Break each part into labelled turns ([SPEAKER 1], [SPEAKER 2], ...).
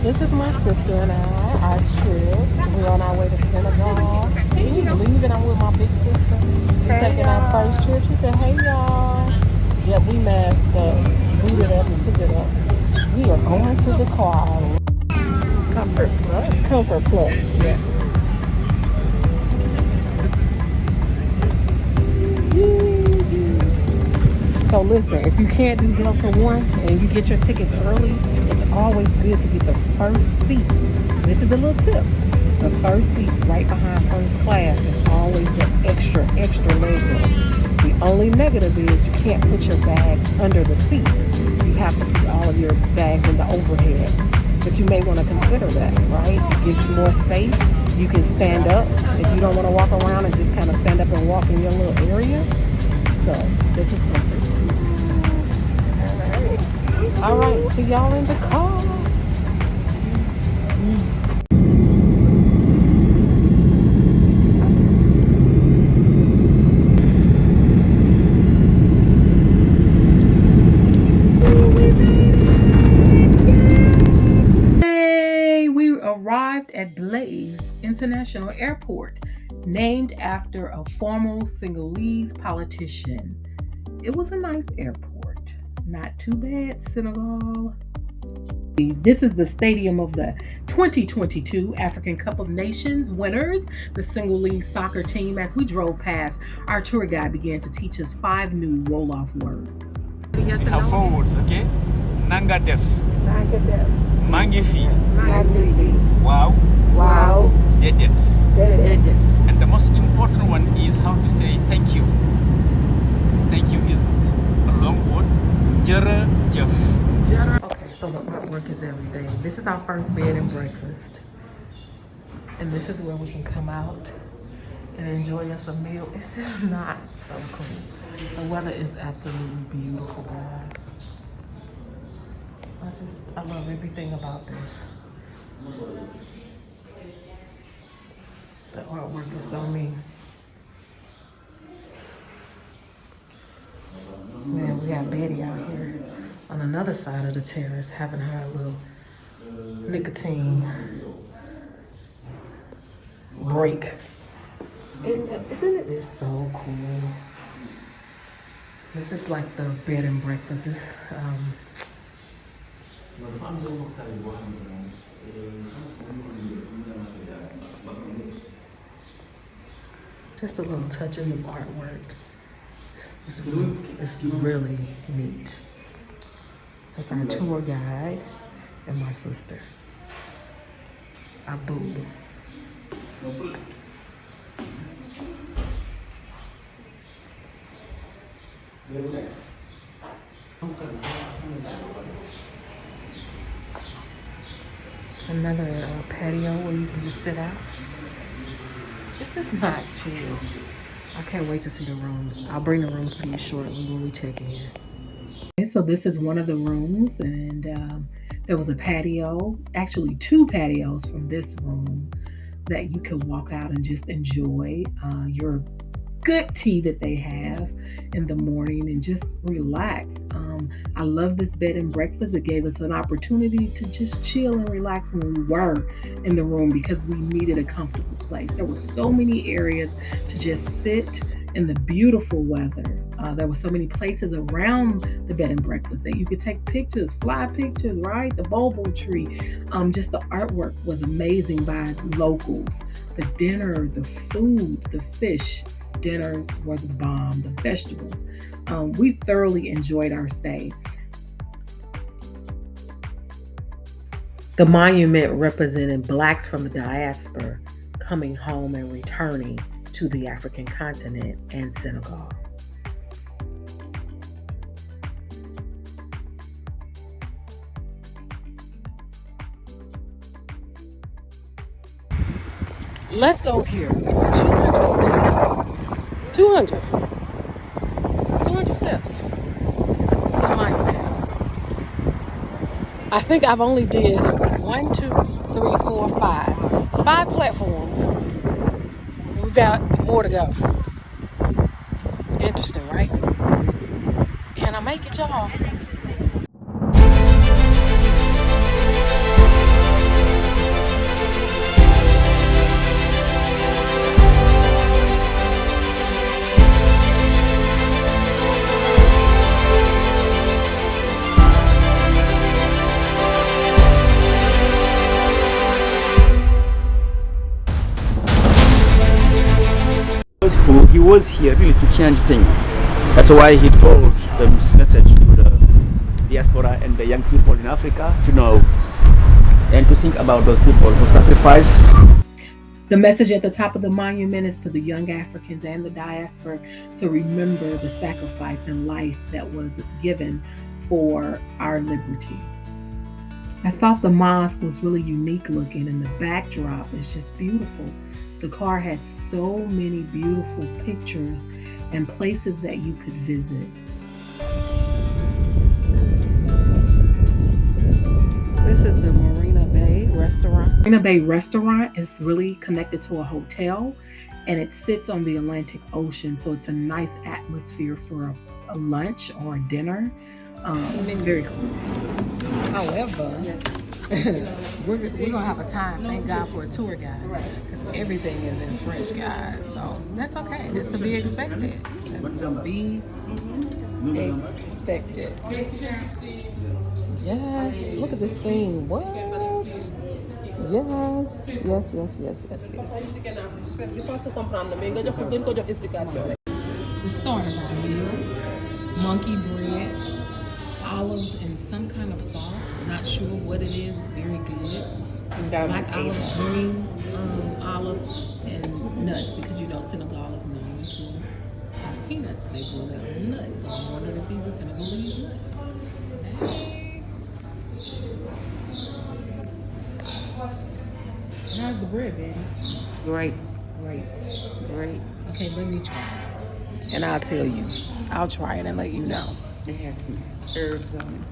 [SPEAKER 1] This is my sister and I, our trip. We're on our way to Senegal. Can you believe it? I'm with my big sister. We're taking our first trip. She said, hey y'all. Yep, we masked up, booted up, and suited up. We are going to Dakar. Comfort Plus. Comfort Plus, yeah. So listen, if you can't do Delta 1 and you get your tickets early, it's always good to get the first seats. This is a little tip. The first seats right behind first class is always the extra leg room. The only negative is you can't put your bags under the seats. You have to put all of your bags in the overhead. But you may want to consider that, right? It gives you more space. You can stand up if you don't want to walk around and just kind of stand up and walk in your little area. So this is perfect. All right, see y'all in the car. Hey, we arrived at Blaise International Airport, named after a former Senegalese politician. It was a nice airport. Not too bad, Senegal. This is the stadium of the 2022 African Cup of Nations winners, the Senegalese soccer team. As we drove past, our tour guide began to teach us 5 new roll-off words.
[SPEAKER 2] Yes, we have 4 words, okay? Nanga def.
[SPEAKER 1] Nanga def.
[SPEAKER 2] Mangifi.
[SPEAKER 1] Magnifi.
[SPEAKER 2] Wow.
[SPEAKER 1] Wow.
[SPEAKER 2] Dedet.
[SPEAKER 1] Dedet.
[SPEAKER 2] And the most important one is how to say thank you. Thank you is a long word. Jërëjëf. Okay, so the artwork is everything. This is our first bed and breakfast. And this is where we can come out and enjoy us a meal. It's just not so cool. The weather is absolutely beautiful, guys. I love everything about this. The artwork is so mean. Man, we got Betty out here on another side of the terrace having her little nicotine break. Isn't it just so cool? This is like the bed and breakfast. Just the little touches of artwork. It's really neat. That's our tour guide and my sister. Our boo. Another patio where you can just sit out. This is not chill. I can't wait to see the rooms. I'll bring the rooms to you shortly when we check in. Okay, so this is one of the rooms, and there was a patio, actually 2 patios from this room that you could walk out and just enjoy your good tea that they have in the morning and just relax. I love this bed and breakfast. It gave us an opportunity to just chill and relax when we were in the room because we needed a comfortable place. There were so many areas to just sit in the beautiful weather. There were so many places around the bed and breakfast that you could take pictures, fly pictures, right? The bobo tree. Just the artwork was amazing by locals. The dinner, the food, the fish. Dinners were the bomb, the vegetables. We thoroughly enjoyed our stay. The monument represented Blacks from the diaspora coming home and returning to the African continent and Senegal. Let's go here. It's 200 steps. 200 steps to the monument. I think I've only did 1, 2, 3, 4, 5. 5 platforms. We've got more to go. Interesting, right? Can I make it, y'all?
[SPEAKER 3] was here really to change things. That's why he told this message to the diaspora and the young people in Africa to know and to think about those people who sacrifice.
[SPEAKER 1] The message at the top of the monument is to the young Africans and the diaspora to remember the sacrifice and life that was given for our liberty. I thought the mosque was really unique looking and the backdrop is just beautiful. The car has so many beautiful pictures and places that you could visit. This is the Marina Bay restaurant. Marina Bay restaurant is really connected to a hotel and it sits on the Atlantic Ocean. So it's a nice atmosphere for a lunch or a dinner. Very cool. However, we're gonna have a time. Thank God for a tour guide because everything is in French, guys. So that's okay. It's to be expected. That's to be expected. Yes. Look at this scene. What? Yes. The starter right here. Monkey bread. Olives and some kind of sauce. Not sure what it is. Very good. Black olives, green olives, and nuts because you know Senegal is known for peanuts. They grow their own nuts. So I'm wondering if these are Senegalese nuts. Hey. How's the bread, baby?
[SPEAKER 4] Great.
[SPEAKER 1] Okay, let me try it. And I'll tell you. I'll try it and let you know.
[SPEAKER 4] It has some herbs on it.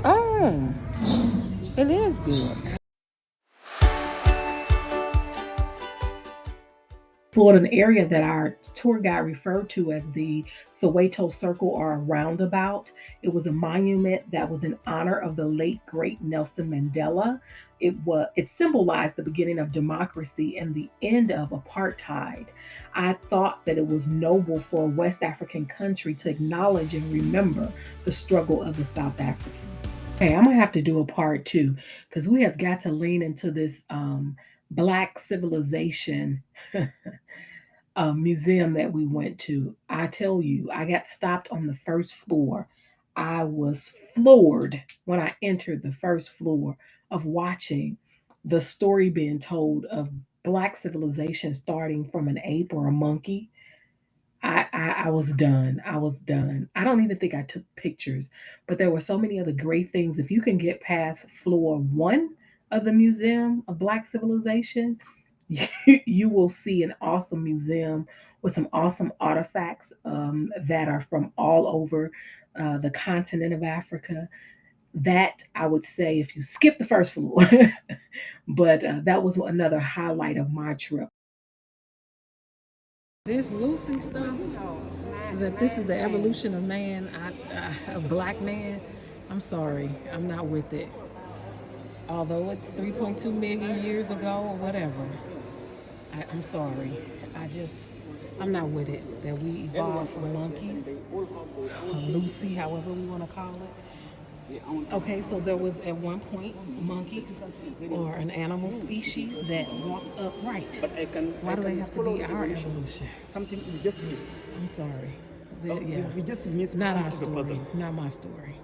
[SPEAKER 1] Oh, it is good. Florida, an area that our tour guide referred to as the Soweto Circle or a roundabout. It was a monument that was in honor of the late great Nelson Mandela. It symbolized the beginning of democracy and the end of apartheid. I thought that it was noble for a West African country to acknowledge and remember the struggle of the South Africans. Okay, I'm gonna have to do a part 2 because we have got to lean into this Black civilization museum that we went to. I tell you, I got stopped on the first floor. I was floored when I entered the first floor of watching the story being told of Black civilization starting from an ape or a monkey. I was done. I was done. I don't even think I took pictures, but there were so many other great things. If you can get past floor 1 of the Museum of Black Civilization, you will see an awesome museum with some awesome artifacts that are from all over the continent of Africa. That I would say if you skip the first floor, but that was another highlight of my trip. This Lucy stuff, that this is the evolution of man, a black man, I'm sorry, I'm not with it. Although it's 3.2 million years ago or whatever, I'm sorry. I'm not with it. That we evolved from monkeys, or Lucy, however we want to call it. Okay, so there was at one point monkeys or an animal species that walked upright. Why do they have to be our evolution?
[SPEAKER 3] Something we just miss.
[SPEAKER 1] I'm sorry.
[SPEAKER 3] We just miss
[SPEAKER 1] Not our
[SPEAKER 3] piece of the
[SPEAKER 1] story.
[SPEAKER 3] puzzle.
[SPEAKER 1] Not my story.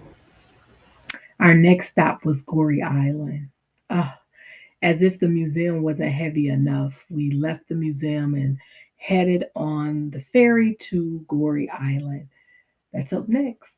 [SPEAKER 1] Our next stop was Goree Island. As if the museum wasn't heavy enough, we left the museum and headed on the ferry to Goree Island. That's up next.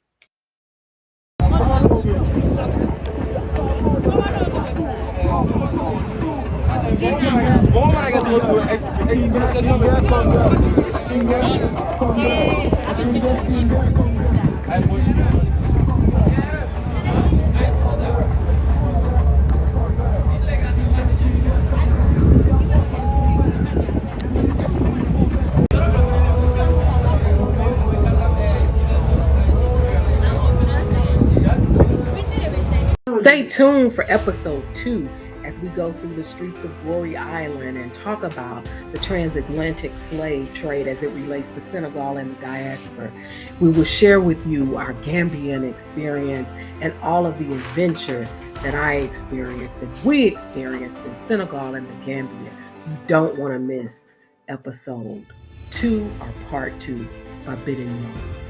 [SPEAKER 1] Stay tuned for episode 2 as we go through the streets of Goree Island and talk about the transatlantic slave trade as it relates to Senegal and the diaspora. We will share with you our Gambian experience and all of the adventure that I experienced and we experienced in Senegal and the Gambia. You don't want to miss
[SPEAKER 2] episode 2 or part 2 by bidding you.